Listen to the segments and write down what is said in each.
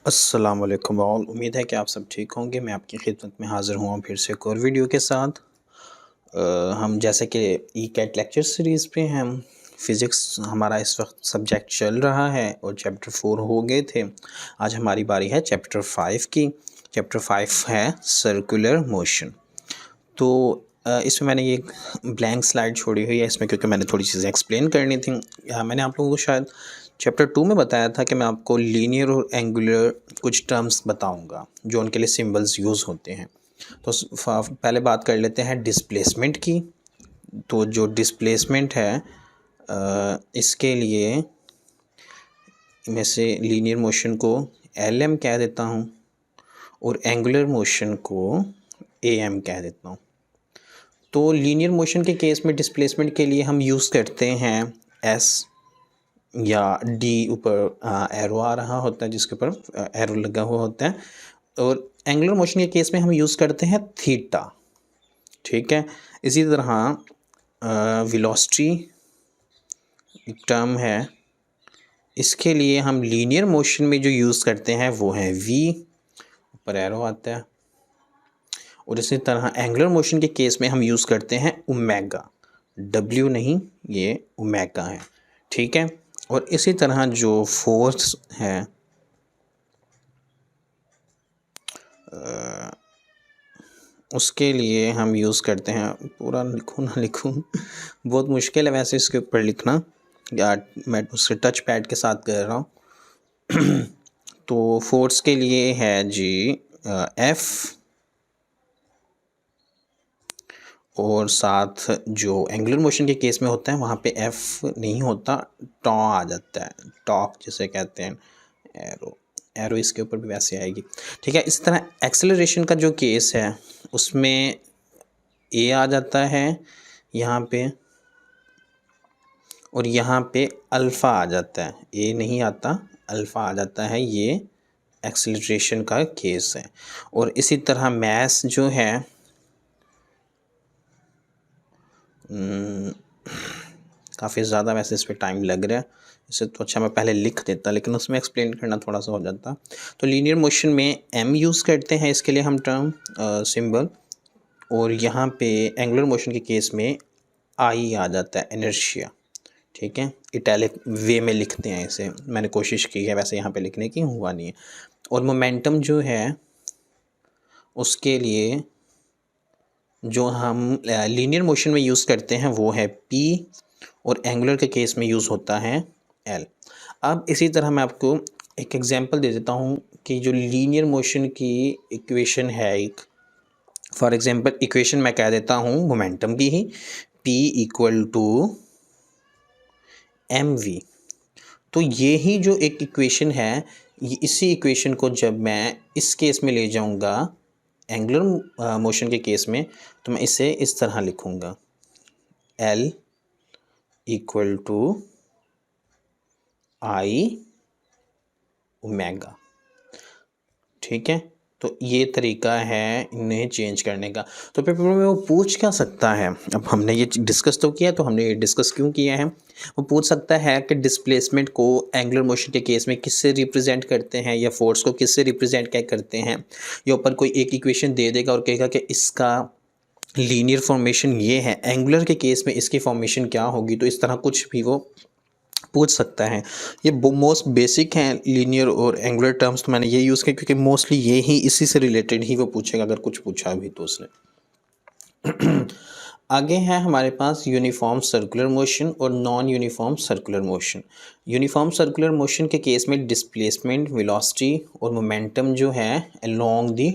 अस्सलाम वालेकुम ऑल। उम्मीद है कि आप सब ठीक होंगे। मैं आपकी खिदमत में हाज़िर हुआ हूँ फिर से एक और वीडियो के साथ। हम जैसे कि ई कैट लेक्चर सीरीज़ पे हैं, हम फ़िज़िक्स हमारा इस वक्त सब्जेक्ट चल रहा है और चैप्टर 4 हो गए थे। आज हमारी बारी है चैप्टर 5 की। चैप्टर 5 है सर्कुलर मोशन। तो इसमें मैंने ये ब्लैंक स्लाइड छोड़ी हुई है इसमें, क्योंकि मैंने थोड़ी चीज़ें एक्सप्लेन करनी थी। मैंने आप लोगों को शायद चैप्टर 2 में बताया था कि मैं आपको लीनियर और एंगुलर कुछ टर्म्स बताऊंगा जो उनके लिए सिंबल्स यूज़ होते हैं। तो पहले बात कर लेते हैं डिस्प्लेसमेंट की। तो जो डिस्प्लेसमेंट है इसके लिए मैं से लीनियर मोशन को एल एम कह देता हूँ और एंगुलर मोशन को ए एम कह देता हूँ। तो लीनियर मोशन के केस में डिस्प्लेसमेंट के लिए हम यूज़ करते हैं एस या डी, ऊपर एरो आ रहा होता है जिसके ऊपर एरो लगा हुआ होता है। और एंगुलर मोशन के केस में हम यूज़ करते हैं थीटा। ठीक है, इसी तरह वेलोसिटी एक टर्म है, इसके लिए हम लीनियर मोशन में जो यूज़ करते हैं वो है वी, ऊपर एरो आता है। और इसी तरह एंगुलर मोशन के केस में हम यूज़ करते हैं ओमेगा, डब्ल्यू नहीं, ये ओमेगा है। ठीक है, और इसी तरह जो फोर्स है उसके लिए हम यूज़ करते हैं, पूरा लिखूँ ना लिखूँ बहुत मुश्किल है वैसे इसके ऊपर लिखना, या मैं उसके टच पैड के साथ कर रहा हूँ तो फोर्स के लिए है जी एफ, और साथ जो एंगुलर मोशन के केस में होता है वहाँ पे एफ नहीं होता, टॉ आ जाता है, टॉक जिसे कहते हैं। एरो, एरो इसके ऊपर भी वैसे आएगी। ठीक है, इस तरह एक्सेलरेशन का जो केस है उसमें ए आ जाता है यहाँ पे, और यहाँ पे अल्फ़ा आ जाता है, ए नहीं आता, अल्फ़ा आ जाता है। ये एक्सेलरेशन का केस है। और इसी तरह मैस जो है काफ़ी ज़्यादा वैसे इस पर टाइम लग रहा है, इससे तो अच्छा मैं पहले लिख देता, लेकिन उसमें एक्सप्लेन करना थोड़ा सा हो जाता। तो लीनियर मोशन में एम यूज़ करते हैं इसके लिए हम टर्म सिंबल, और यहाँ पे एंगुलर मोशन के केस में आई आ जाता है, इनर्शिया। ठीक है, इटैलिक वे में लिखते हैं इसे, मैंने कोशिश की है वैसे यहाँ पे लिखने की, हुआ नहीं है। और मोमेंटम जो है उसके लिए जो हम लीनियर मोशन में यूज़ करते हैं वो है पी, और एंगुलर के केस में यूज़ होता है एल। अब इसी तरह मैं आपको एक एग्जांपल दे देता हूँ कि जो लीनियर मोशन की इक्वेशन है एक, फॉर एग्जांपल इक्वेशन मैं कह देता हूँ मोमेंटम की ही, P equal to m v. तो ये ही जो एक इक्वेशन है, ये इसी इक्वेशन को जब मैं इस केस में ले जाऊंगा एंगुलर मोशन के केस में, तो मैं इसे इस तरह लिखूंगा, L equal to I omega. ठीक है, तो ये तरीका है इन्हें चेंज करने का। तो पेपर में वो पूछ क्या सकता है, अब हमने ये डिस्कस तो किया, तो हमने ये डिस्कस क्यों किया है, वो पूछ सकता है कि डिस्प्लेसमेंट को एंगुलर मोशन के केस में किससे रिप्रेजेंट करते हैं, या फोर्स को किससे रिप्रेजेंट क्या करते हैं। या ऊपर कोई एक इक्वेशन दे देगा और कहेगा कि इसका लीनियर फॉर्मेशन ये है, एंगुलर के केस में इसकी फॉर्मेशन क्या होगी। तो इस तरह कुछ भी वो पूछ सकता है। ये मोस्ट बेसिक हैं लीनियर और एंगुलर टर्म्स, तो मैंने ये यूज़ किया क्योंकि मोस्टली ये ही इसी से रिलेटेड ही वो पूछेगा, अगर कुछ पूछा भी तो उसने। आगे है हमारे पास यूनिफॉर्म सर्कुलर मोशन और non uniform circular motion. Uniform circular motion के केस में डिस्प्लेसमेंट, वेलोसिटी और मोमेंटम जो है अलोंग दी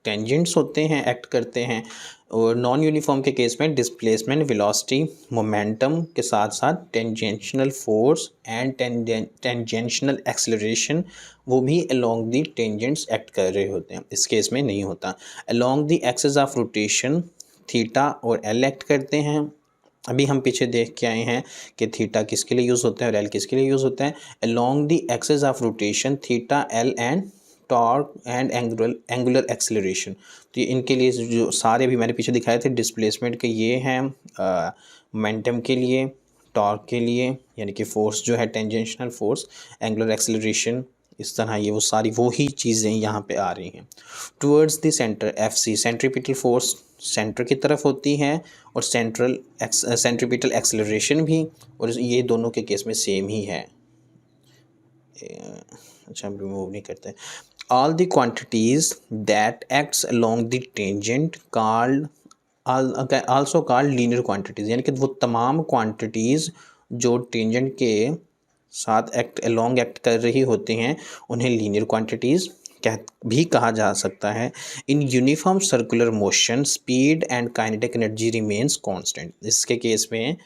टेंजेंट्स होते हैं, एक्ट करते हैं। और नॉन यूनिफॉर्म के केस में डिस्प्लेसमेंट, वेलोसिटी, मोमेंटम के साथ साथ टेंजेंशनल फोर्स एंड टेंजेंशनल एक्सेलरेशन, वो भी अलोंग दी टेंजेंट्स एक्ट कर रहे होते हैं। इस केस में नहीं होता। Along the axis of rotation theta और एल एक्ट करते हैं। अभी हम पीछे देख के आए हैं कि थीटा किसके लिए यूज़ होता है और एल किसके लिए यूज़ होता है। Along the axis of rotation theta, L and torque and angular acceleration. तो ये इनके लिए जो सारे भी मैंने पीछे दिखाए थे डिस्प्लेसमेंट के, ये हैं मोमेंटम के लिए, टॉर्क के लिए यानी कि फोर्स जो है टेंजेंशनल फोर्स, एंगुलर एक्सेलरेशन इस तरह ये वो सारी वही चीज़ें यहाँ पे आ रही हैं। Towards the centre FC centripetal force centre की तरफ होती है और सेंट्रीपिटल एक्सेलरेशन भी, और ये दोनों के केस में सेम ही है। अच्छा हम रिमूव नहीं करते। All the quantities that acts along the tangent called also called linear quantities, यानी कि वो तमाम क्वांटिटीज़ जो टेंजेंट के साथ एक्ट कर रही होती हैं उन्हें लीनियर क्वांटिटीज़ भी कहा जा सकता है। In uniform circular motion speed and kinetic energy remains constant. इसके केस में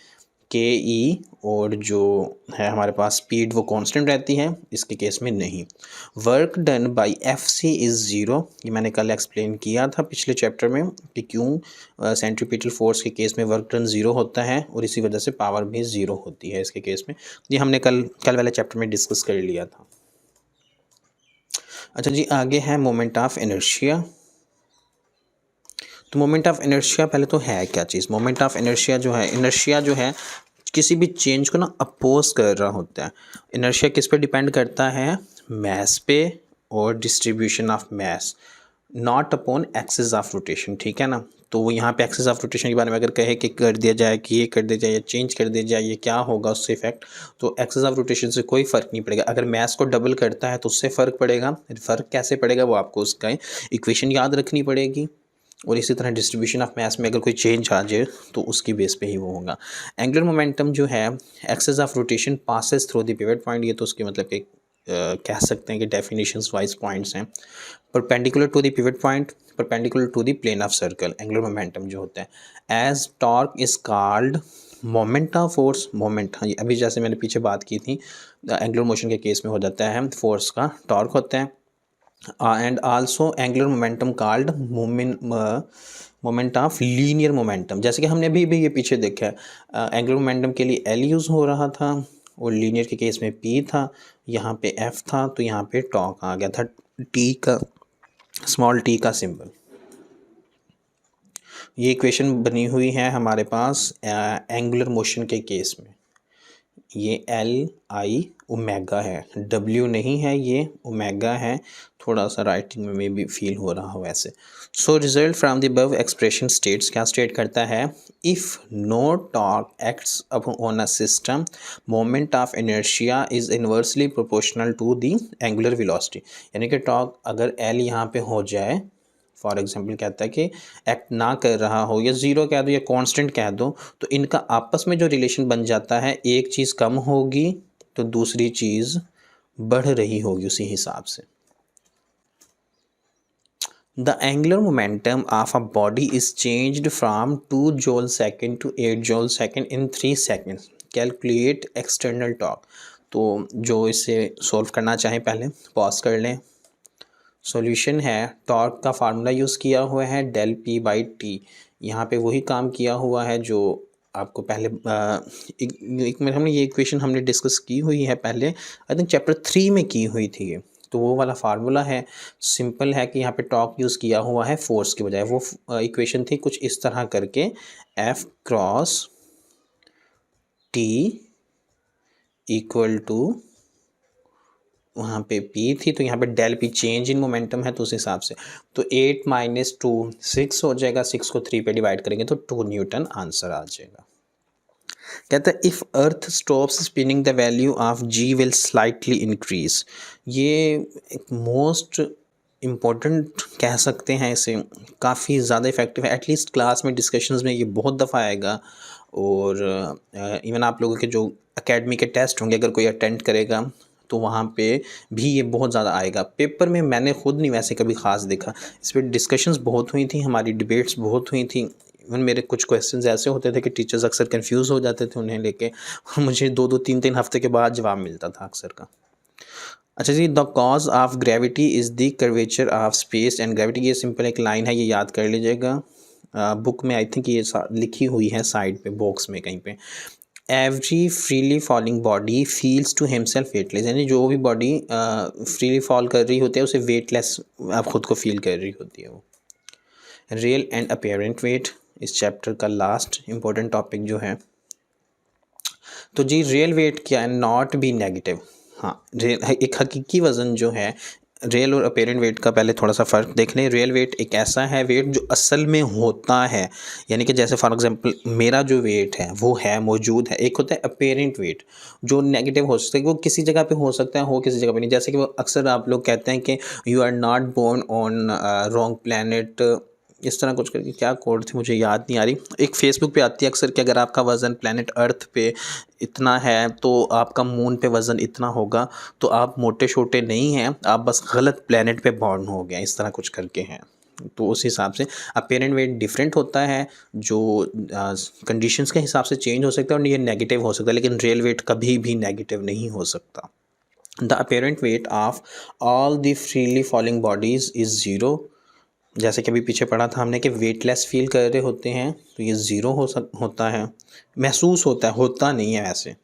के ई और जो है हमारे पास स्पीड वो कांस्टेंट रहती है, इसके केस में नहीं। Work done by FC is zero, ये मैंने कल एक्सप्लेन किया था पिछले चैप्टर में कि क्यों सेंट्रीपिटल फोर्स के केस में वर्क डन ज़ीरो होता है और इसी वजह से पावर भी ज़ीरो होती है इसके केस में। ये हमने कल वाले चैप्टर में डिस्कस कर लिया था। अच्छा जी, आगे है मोमेंट ऑफ इनर्शिया। तो मोमेंट ऑफ इनर्शिया पहले तो है क्या चीज़। मोमेंट ऑफ इनर्शिया जो है किसी भी चेंज को ना अपोज कर रहा होता है। इनर्शिया किस पे डिपेंड करता है, मैस पे और distribution of mass, not upon axis of rotation, ठीक है ना। तो वो यहाँ पे एक्सिस ऑफ रोटेशन के बारे में अगर कहे कि कर दिया जाए कि ये कर दिया जाए या चेंज कर दिया जाए ये क्या होगा उससे इफेक्ट, तो एक्सिस ऑफ रोटेशन से कोई फ़र्क नहीं पड़ेगा। अगर मैस को डबल करता है तो उससे फ़र्क पड़ेगा। फ़र्क कैसे पड़ेगा वो आपको उसका इक्वेशन याद रखनी पड़ेगी। और इसी तरह डिस्ट्रीब्यूशन ऑफ मैस में अगर कोई चेंज आ जाए तो उसकी बेस पे ही वो होगा। एंगुलर मोमेंटम जो है axis of rotation passes through the pivot point, ये तो उसके मतलब कि कह सकते हैं कि डेफिनेशंस वाइज पॉइंट्स हैं। Perpendicular to the pivot point, perpendicular to the plane of circle, angular momentum जो होता है। As torque is called moment of force, moment, हाँ अभी जैसे मैंने पीछे बात की थी एंगुलर मोशन के केस में हो जाता है फोर्स का टॉर्क होता है। And also angular momentum called moment of linear momentum, जैसे कि हमने अभी भी ये पीछे देखा है एंगुलर मोमेंटम के लिए L यूज़ हो रहा था और लीनियर के केस में P था, यहाँ पे F था, तो यहाँ पे टॉर्क आ गया था T का, स्मॉल t का सिंबल। ये इक्वेशन बनी हुई है हमारे पास एंगुलर मोशन के केस में। ये L ओमेगा है, W नहीं है, ये ओमेगा है। थोड़ा सा राइटिंग में भी फील हो रहा हो वैसे। सो result from the above expression states, क्या स्टेट करता है, if no torque acts on a system moment of inertia is inversely proportional to the angular velocity, यानी कि टॉर्क अगर L यहाँ पे हो जाए, फॉर एग्जांपल कहता है कि एक्ट ना कर रहा हो या ज़ीरो कह दो या कांस्टेंट कह दो, तो इनका आपस में जो रिलेशन बन जाता है, एक चीज़ कम होगी तो दूसरी चीज़ बढ़ रही होगी उसी हिसाब से। The angular momentum of a body is changed from 2 joule second to 8 joule second in 3 seconds. Calculate external torque. तो जो इसे सॉल्व करना चाहें पहले पॉज कर लें। सॉल्यूशन है, टॉर्क का फार्मूला यूज़ किया हुआ है del P/T, यहाँ पे वही काम किया हुआ है जो आपको पहले एक मिनट हमने ये इक्वेशन हमने डिस्कस की हुई है पहले, आई थिंक चैप्टर 3 में की हुई थी ये। तो वो वाला फार्मूला है, सिंपल है कि यहाँ पे टॉर्क यूज़ किया हुआ है फोर्स के बजाय। वो इक्वेशन थी कुछ इस तरह करके, F cross T equal to, वहाँ पे P थी तो यहाँ पे del P change in momentum है तो उस हिसाब से, तो 8 - 2 6 हो जाएगा, 6 को 3 पे डिवाइड करेंगे तो 2 न्यूटन आंसर आ जाएगा। कहता है if earth stops spinning the value of G will slightly increase. ये एक मोस्ट इम्पोर्टेंट कह सकते हैं इसे, काफ़ी ज़्यादा इफेक्टिव है, एटलीस्ट क्लास में डिस्कशंस में ये बहुत दफ़ा आएगा। और इवन आप लोगों के जो एकेडमी के टेस्ट होंगे अगर कोई अटेंड करेगा तो वहाँ पे भी ये बहुत ज़्यादा आएगा। पेपर में मैंने खुद नहीं वैसे कभी ख़ास देखा, इस पर डिस्कशंस बहुत हुई थी, हमारी डिबेट्स बहुत हुई थी। इवन मेरे कुछ क्वेश्चंस ऐसे होते थे कि टीचर्स अक्सर कंफ्यूज हो जाते थे उन्हें लेके, और मुझे 2-2 3-3 हफ्ते के बाद जवाब मिलता था अक्सर का। अच्छा जी, the cause of gravity is the curvature of space and gravity, ये सिंपल एक लाइन है, ये याद कर लीजिएगा। बुक में आई थिंक ये लिखी हुई है साइड पे बॉक्स में कहीं पे। Every freely falling body feels to himself weightless, यानी जो भी बॉडी फ्रीली फॉल कर रही होती है उसे वेटलेस आप खुद को फील कर रही होती है वो। रियल एंड अपीयरेंट वेट, इस चैप्टर का लास्ट इम्पोर्टेंट टॉपिक जो है। तो जी रियल वेट क्या है, नॉट बी नेगेटिव, हाँ, एक हकीकी वज़न जो है, रियल और अपेरेंट वेट का पहले थोड़ा सा फ़र्क देख लें। रियल वेट एक ऐसा है वेट जो असल में होता है, यानी कि जैसे फॉर एग्जांपल मेरा जो वेट है वो है मौजूद है। एक होता है अपेरेंट वेट जो नेगेटिव हो सकता है, वो किसी जगह पे हो सकता है, हो किसी जगह पे नहीं। जैसे कि वो अक्सर आप लोग कहते हैं कि you are not born on wrong planet, इस तरह कुछ करके क्या कोड थी मुझे याद नहीं आ रही। एक फेसबुक पे आती है अक्सर कि अगर आपका वज़न प्लैनेट अर्थ पे इतना है तो आपका मून पे वज़न इतना होगा, तो आप मोटे छोटे नहीं हैं, आप बस गलत प्लैनेट पे बॉर्न हो गए, इस तरह कुछ करके हैं। तो उस हिसाब से अपेरेंट वेट डिफरेंट होता है, जो कंडीशंस के हिसाब से चेंज हो सकता है, और ये नेगेटिव हो सकता है, लेकिन रियल वेट कभी भी नेगेटिव नहीं हो सकता। The apparent weight of all the freely falling bodies is zero. जैसे कि अभी पीछे पढ़ा था हमने कि वेटलेस फील कर रहे होते हैं तो ये ज़ीरो होता है, महसूस होता नहीं है वैसे।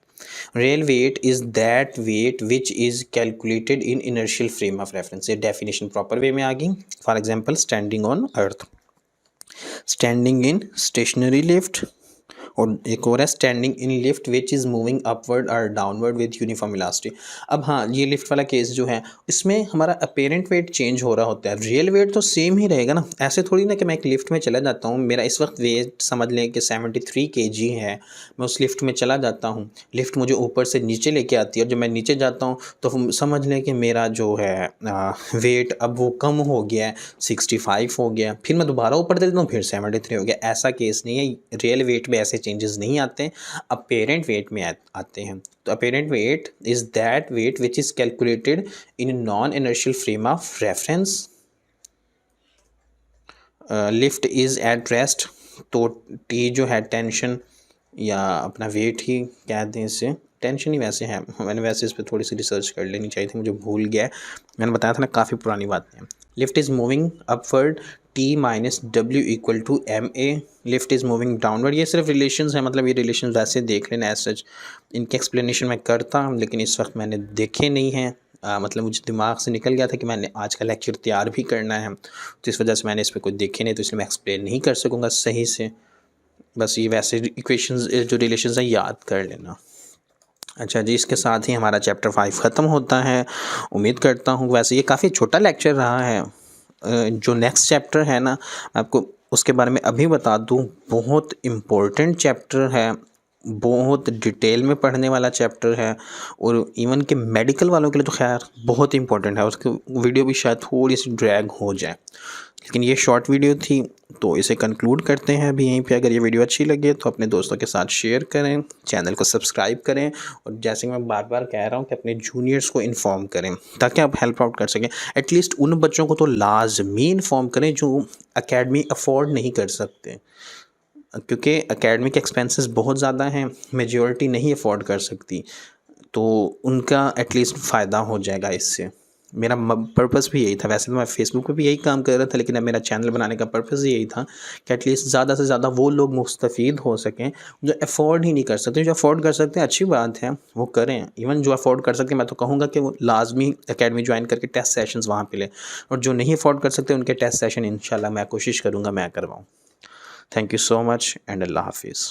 Real weight is that weight which is calculated in inertial frame of reference. ये डेफिनेशन प्रॉपर वे में आ गई। For example standing on earth, standing in stationary lift, और एक और है standing in lift which is moving upward और downward with uniform elastic. अब हाँ, ये लिफ्ट वाला केस जो है इसमें हमारा अपेरेंट वेट चेंज हो रहा होता है, रियल वेट तो सेम ही रहेगा ना। ऐसे थोड़ी ना कि मैं एक लिफ्ट में चला जाता हूँ, मेरा इस वक्त वेट समझ लें कि 73 kg है, मैं उस लिफ्ट में चला जाता हूँ, लिफ्ट मुझे ऊपर से नीचे लेके आती है, और जब मैं नीचे जाता हूँ तो समझ लें कि मेरा जो है वेट अब वो कम हो गया है, 65 हो गया, फिर मैं दोबारा ऊपर देता हूँ, फिर 73 हो गया। ऐसा केस नहीं है, रियल वेट में ऐसे चेंजेस नहीं आते, अपेरेंट वेट में आते हैं। तो apparent weight is that weight which is calculated in non inertial frame of reference. Lift is at rest, तो टी जो है टेंशन या अपना वेट ही कहते हैं, इससे टेंशन ही वैसे है। मैंने वैसे इस पर थोड़ी सी रिसर्च कर लेनी चाहिए थी, मुझे भूल गया है। मैंने बताया था ना, काफ़ी पुरानी बातें हैं। Lift is moving upward, t minus डब्ल्यू equal to m a. Lift is moving downward. ये सिर्फ रिलेशंस है, मतलब ये रिलेशन वैसे देख लेना एज सच। इनकी एक्सप्लेनेशन मैं करता हूँ, लेकिन इस वक्त मैंने देखे नहीं हैं। मतलब मुझे दिमाग से निकल गया था कि मैंने आज का लेक्चर तैयार भी करना है, तो इस वजह से मैंने इस पर कुछ देखे नहीं, तो इसलिए मैं एक्सप्लेन नहीं कर सकूँगा सही से। बस ये वैसे इक्वेशंस जो रिलेशंस हैं याद कर लेना। अच्छा जी, इसके साथ ही हमारा चैप्टर 5 ख़त्म होता है। उम्मीद करता हूँ, वैसे ये काफ़ी छोटा लेक्चर रहा है। जो नेक्स्ट चैप्टर है ना, आपको उसके बारे में अभी बता दूँ, बहुत इम्पोर्टेंट चैप्टर है, बहुत डिटेल में पढ़ने वाला चैप्टर है, और इवन के मेडिकल वालों के लिए तो खैर बहुत इंपॉर्टेंट है। उसकी वीडियो भी शायद थोड़ी सी ड्रैग हो जाए, लेकिन ये शॉर्ट वीडियो थी, तो इसे कंक्लूड करते हैं अभी यहीं पे। अगर ये वीडियो अच्छी लगे तो अपने दोस्तों के साथ शेयर करें, चैनल को सब्सक्राइब करें, और जैसे मैं बार बार कह रहा हूँ कि अपने जूनियर्स को इन्फॉर्म करें ताकि आप हेल्प आउट कर सकें। एटलीस्ट उन बच्चों को तो लाजमी इन्फॉर्म करें जो एकेडमी अफोर्ड नहीं कर सकते, क्योंकि एकेडमिक एक्सपेंसेस बहुत ज़्यादा हैं, मेजॉरिटी नहीं अफोर्ड कर सकती, तो उनका एटलीस्ट फ़ायदा हो जाएगा इससे। मेरा पर्पस भी यही था। वैसे तो मैं फेसबुक पे भी यही काम कर रहा था, लेकिन अब मेरा चैनल बनाने का पर्पस यही था कि एटलीस्ट ज़्यादा से ज़्यादा वो लोग मुस्तफ़ीद हो सकें जो अफोर्ड ही नहीं कर सकते। जो अफोर्ड कर सकते हैं अच्छी बात है, वो करें। इवन जो अफोर्ड कर सकते हैं, मैं तो कहूँगा कि वो लाजमी एकेडमी ज्वाइन करके टेस्ट सेशंस वहाँ पे लें, और जो नहीं अफोर्ड कर सकते उनके टेस्ट सेशन इंशाल्लाह मैं कोशिश करूँगा मैं करवाऊँ। Thank you so much and अल्लाह हाफिज़।